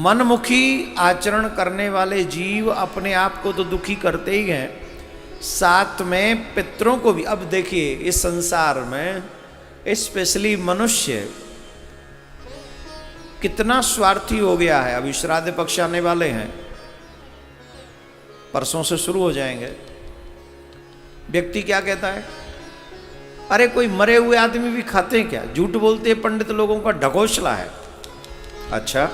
मनमुखी आचरण करने वाले जीव अपने आप को तो दुखी करते ही हैं, साथ में पितरों को भी। अब देखिए इस संसार में स्पेशली मनुष्य कितना स्वार्थी हो गया है। अभी श्राद्ध पक्ष आने वाले हैं, परसों से शुरू हो जाएंगे। व्यक्ति क्या कहता है, अरे कोई मरे हुए आदमी भी खाते हैं क्या? झूठ बोलते हैं, पंडित लोगों का ढकोसला है। अच्छा,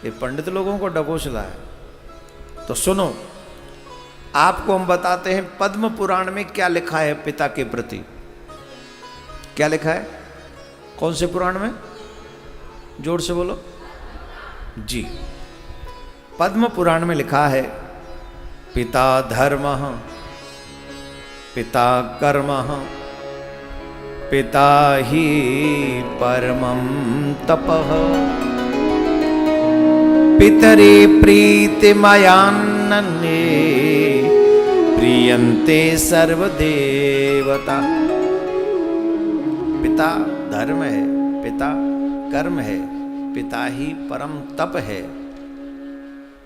ये पंडित लोगों को ढकोसला है तो सुनो, आपको हम बताते हैं पद्म पुराण में क्या लिखा है पिता के प्रति। क्या लिखा है? कौन से पुराण में? जोर से बोलो जी। पद्म पुराण में लिखा है, पिता धर्मः, पिता कर्मः, पिता ही परमं तपः, पितरे प्रीतिमयान्नन्ये प्रियन्ते सर्वदेवता। पिता धर्म है, पिता कर्म है, पिता ही परम तप है,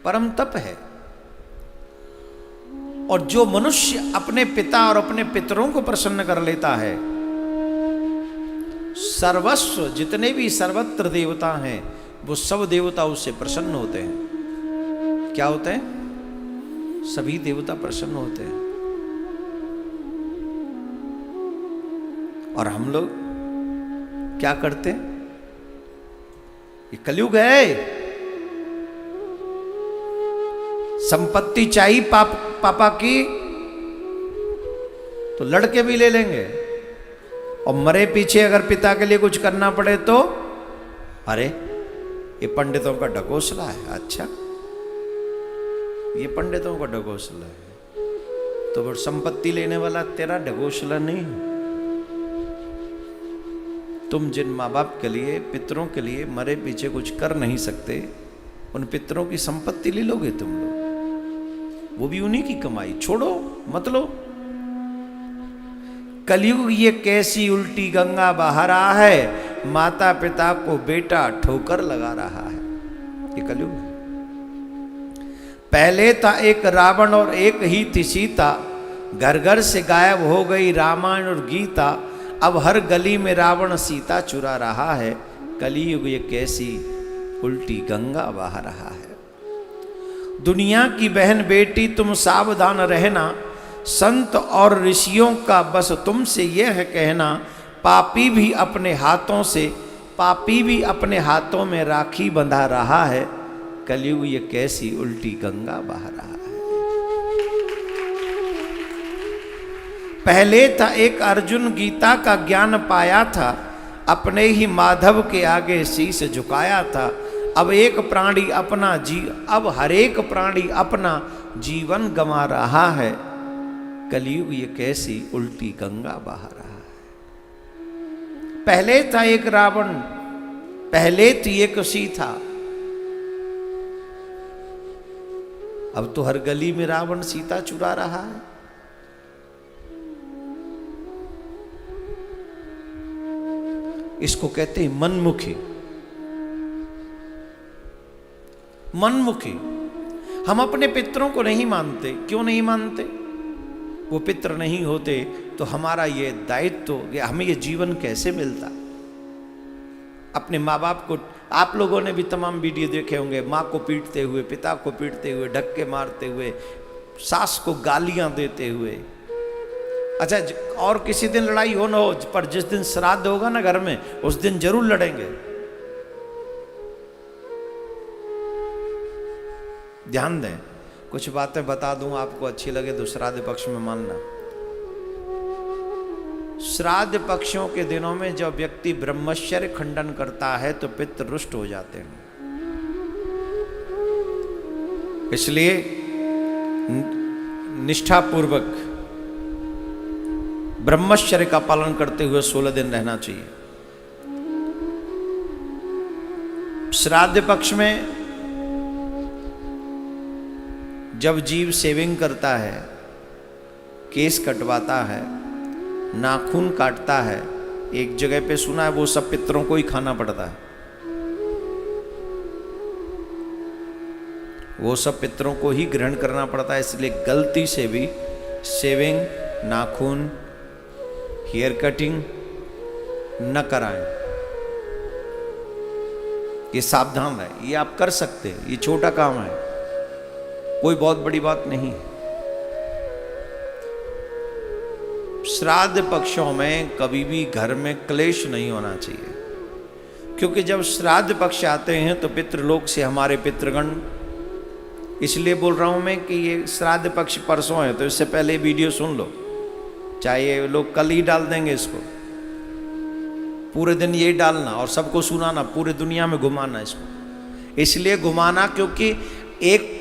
परम तप है। और जो मनुष्य अपने पिता और अपने पितरों को प्रसन्न कर लेता है, सर्वस्व जितने भी सर्वत्र देवता हैं वो सब देवता उससे प्रसन्न होते हैं। क्या होते हैं? सभी देवता प्रसन्न होते हैं। और हम लोग क्या करते हैं? ये कलयुग है, संपत्ति चाहिए पापा की तो लड़के भी ले लेंगे, और मरे पीछे अगर पिता के लिए कुछ करना पड़े तो अरे ये पंडितों का ढकोसला है। अच्छा, ये पंडितों का ढकोसला है तो वो संपत्ति लेने वाला तेरा ढकोसला नहीं। तुम जिन माँ बाप के लिए, पितरों के लिए मरे पीछे कुछ कर नहीं सकते, उन पितरों की संपत्ति ले लोगे तुम लोग, वो भी उन्हीं की कमाई। छोड़ो, मत लो। कलयुग ये कैसी उल्टी गंगा बहा रहा है, माता पिता को बेटा ठोकर लगा रहा है। ये कलयुग है। पहले था एक रावण और एक ही थी सीता, घर घर से गायब हो गई रामायण और गीता। अब हर गली में रावण सीता चुरा रहा है, कलयुग ये कैसी उल्टी गंगा बहा रहा है। दुनिया की बहन बेटी तुम सावधान रहना, संत और ऋषियों का बस तुमसे यह है कहना, पापी भी अपने हाथों में राखी बंधा रहा है, कलयुग ये कैसी उल्टी गंगा बहा रहा है। पहले था एक अर्जुन, गीता का ज्ञान पाया था, अपने ही माधव के आगे शीश झुकाया था। अब हर एक प्राणी अपना जीवन गंवा रहा है, कलयुग ये कैसी उल्टी गंगा बहा रहा है। पहले था एक रावण, पहले थी एक सीता, अब तो हर गली में रावण सीता चुरा रहा है। इसको कहते हैं मनमुखी। मनमुखी। हम अपने पितरों को नहीं मानते। क्यों नहीं मानते? वो पित्र नहीं होते तो हमारा ये दायित्व, हमें ये जीवन कैसे मिलता? अपने माँ बाप को, आप लोगों ने भी तमाम वीडियो देखे होंगे, माँ को पीटते हुए, पिता को पीटते हुए, धक्के मारते हुए, सास को गालियां देते हुए। अच्छा, और किसी दिन लड़ाई हो ना हो, पर जिस दिन श्राद्ध होगा ना घर में, उस दिन जरूर लड़ेंगे। ध्यान दें, कुछ बातें बता दूं आपको, अच्छी लगे तो श्राद्ध पक्ष में मानना। श्राद्ध पक्षों के दिनों में जब व्यक्ति ब्रह्मचर्य खंडन करता है तो पितृ रुष्ट हो जाते हैं। इसलिए निष्ठापूर्वक ब्रह्मचर्य का पालन करते हुए 16 दिन रहना चाहिए। श्राद्ध पक्ष में जब जीव शेविंग करता है, केस कटवाता है, नाखून काटता है, एक जगह पे सुना है वो सब पितरों को ही खाना पड़ता है। वो सब पितरों को ही ग्रहण करना पड़ता है। इसलिए गलती से भी शेविंग, नाखून, हेयर कटिंग न कराएं। ये सावधान रहे। ये आप कर सकते हैं, ये छोटा काम है, कोई बहुत बड़ी बात नहीं है। श्राद्ध पक्षों में कभी भी घर में क्लेश नहीं होना चाहिए, क्योंकि जब श्राद्ध पक्ष आते हैं तो पितृलोक से हमारे पितृगण, इसलिए बोल रहा हूं मैं कि ये श्राद्ध पक्ष परसों है, तो इससे पहले वीडियो सुन लो, चाहे ये लोग कल ही डाल देंगे इसको, पूरे दिन यही डालना और सबको सुनाना, पूरे दुनिया में घुमाना इसको। इसलिए घुमाना क्योंकि एक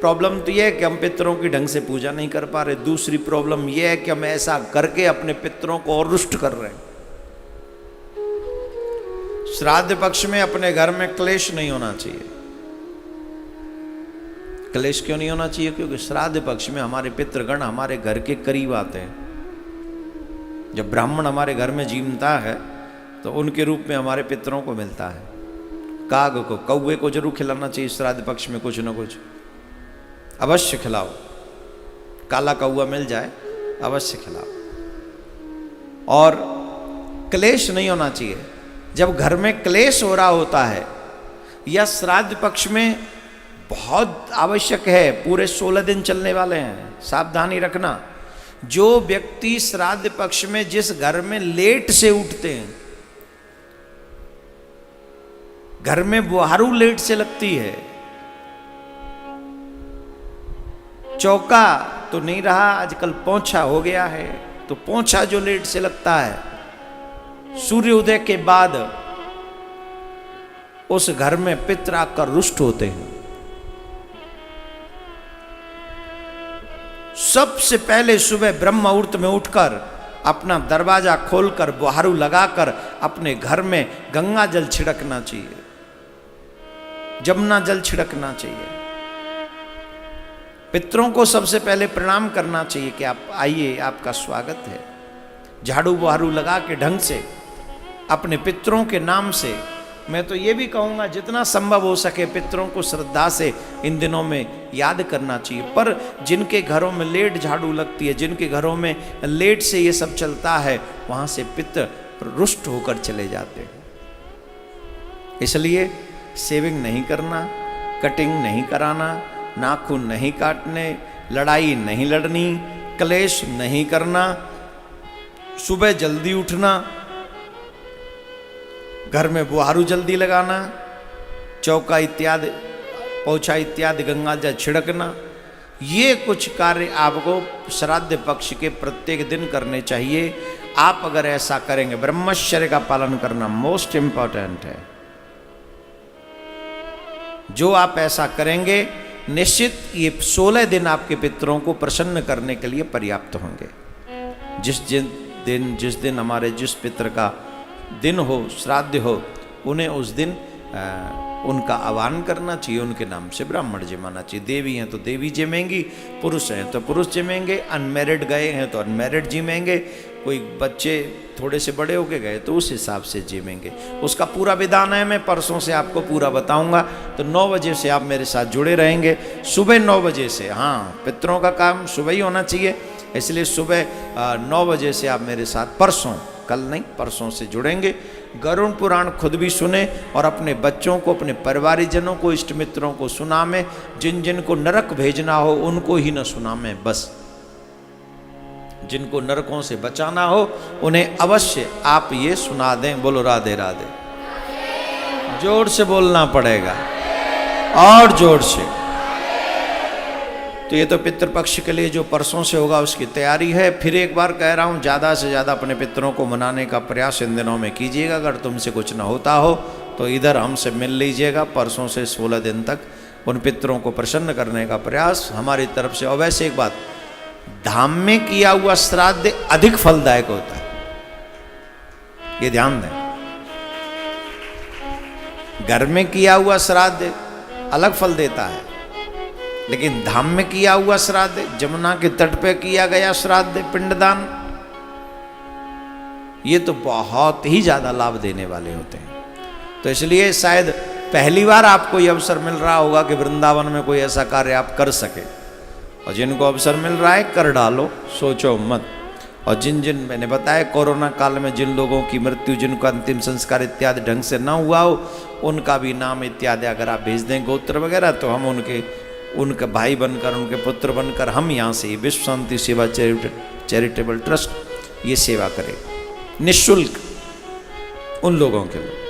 प्रॉब्लम तो यह है कि हम पितरों की ढंग से पूजा नहीं कर पा रहे, दूसरी प्रॉब्लम यह है कि हम ऐसा करके अपने पितरों को और रुष्ट कर रहे हैं। श्राद्ध पक्ष में अपने घर में क्लेश नहीं होना चाहिए। क्लेश क्यों नहीं होना चाहिए? क्योंकि श्राद्ध पक्ष में हमारे पितृगण हमारे घर के करीब आते हैं। जब ब्राह्मण हमारे घर में जीवता है तो उनके रूप में हमारे पितरों को मिलता है। काग को, कौवे को जरूर खिलाना चाहिए श्राद्ध पक्ष में, कुछ न कुछ अवश्य खिलाओ। काला कौवा मिल जाए अवश्य खिलाओ। और क्लेश नहीं होना चाहिए। जब घर में क्लेश हो रहा होता है या श्राद्ध पक्ष में बहुत आवश्यक है, पूरे 16 दिन चलने वाले हैं, सावधानी रखना। जो व्यक्ति श्राद्ध पक्ष में जिस घर में लेट से उठते हैं, घर में बुहारू लेट से लगती है, चौका तो नहीं रहा, आजकल पोंछा हो गया है, तो पोंछा जो लेट से लगता है, सूर्योदय के बाद उस घर में पितर आकर रुष्ट होते हैं। सबसे पहले सुबह ब्रह्म मुहूर्त में उठकर अपना दरवाजा खोलकर बुहारू लगाकर अपने घर में गंगा जल छिड़कना चाहिए, जमुना जल छिड़कना चाहिए। पितरों को सबसे पहले प्रणाम करना चाहिए कि आप आइए, आपका स्वागत है। झाड़ू बुहारू लगा के ढंग से अपने पितरों के नाम से, मैं तो ये भी कहूँगा जितना संभव हो सके पितरों को श्रद्धा से इन दिनों में याद करना चाहिए। पर जिनके घरों में लेट झाड़ू लगती है, जिनके घरों में लेट से ये सब चलता है, वहाँ से पितर रुष्ट होकर चले जाते हैं। इसलिए शेविंग नहीं करना, कटिंग नहीं कराना, नाखून नहीं काटने, लड़ाई नहीं लड़नी, क्लेश नहीं करना, सुबह जल्दी उठना, घर में बुहारू जल्दी लगाना, चौका इत्यादि, पोछा इत्यादि गंगा जल छिड़कना, ये कुछ कार्य आपको श्राद्ध पक्ष के प्रत्येक दिन करने चाहिए। आप अगर ऐसा करेंगे, ब्रह्मचर्य का पालन करना मोस्ट इंपॉर्टेंट है। जो आप ऐसा करेंगे निश्चित ये 16 दिन आपके पितरों को प्रसन्न करने के लिए पर्याप्त होंगे। जिस दिन हमारे जिस पितर का दिन हो, श्राद्ध हो, उन्हें उस दिन उनका आह्वान करना चाहिए, उनके नाम से ब्राह्मण जमाना चाहिए। देवी हैं तो देवी जिमेंगी, पुरुष हैं तो पुरुष जिमेंगे, अनमैरिड गए हैं तो अनमैरिड जिमेंगे, कोई बच्चे थोड़े से बड़े होके गए तो उस हिसाब से जिमेंगे। उसका पूरा विधान है, मैं परसों से आपको पूरा बताऊंगा। तो 9 बजे से आप मेरे साथ जुड़े रहेंगे, सुबह 9 बजे से। हाँ, पितरों का काम सुबह ही होना चाहिए, इसलिए सुबह 9 बजे से आप मेरे साथ परसों, कल नहीं परसों से जुड़ेंगे। गरुड़ पुराण खुद भी सुने और अपने बच्चों को, अपने परिवारीजनों को, इष्ट मित्रों को सुनामें। जिन जिन को नरक भेजना हो उनको ही न सुनामें, बस जिनको नरकों से बचाना हो उन्हें अवश्य आप ये सुना दें। बोलो राधे राधे। जोर से बोलना पड़ेगा और जोर से। तो ये तो पितृपक्ष के लिए जो परसों से होगा उसकी तैयारी है। फिर एक बार कह रहा हूँ, ज़्यादा से ज़्यादा अपने पितरों को मनाने का प्रयास इन दिनों में कीजिएगा। अगर तुमसे कुछ ना होता हो तो इधर हमसे मिल लीजिएगा। परसों से 16 दिन तक उन पितरों को प्रसन्न करने का प्रयास हमारी तरफ से। और वैसे एक बात, धाम में किया हुआ श्राद्ध अधिक फलदायक होता है, ये ध्यान दें। घर में किया हुआ श्राद्ध अलग फल देता है, लेकिन धाम में किया हुआ श्राद्ध, जमुना के तट पे किया गया श्राद्ध, पिंडदान, ये तो बहुत ही ज्यादा लाभ देने वाले होते हैं। तो इसलिए शायद पहली बार आपको ये अवसर मिल रहा होगा कि वृंदावन में कोई ऐसा कार्य आप कर सके, और जिनको अवसर मिल रहा है कर डालो, सोचो मत। और जिन जिन मैंने बताया कोरोना काल में जिन लोगों की मृत्यु, जिनको अंतिम संस्कार इत्यादि ढंग से ना हुआ हो, उनका भी नाम इत्यादि अगर आप भेज दें गोत्र वगैरह, तो हम उनके भाई बनकर, उनके पुत्र बनकर हम यहाँ से विश्व शांति सेवा चैरिटेबल ट्रस्ट ये सेवा करें निःशुल्क उन लोगों के लिए।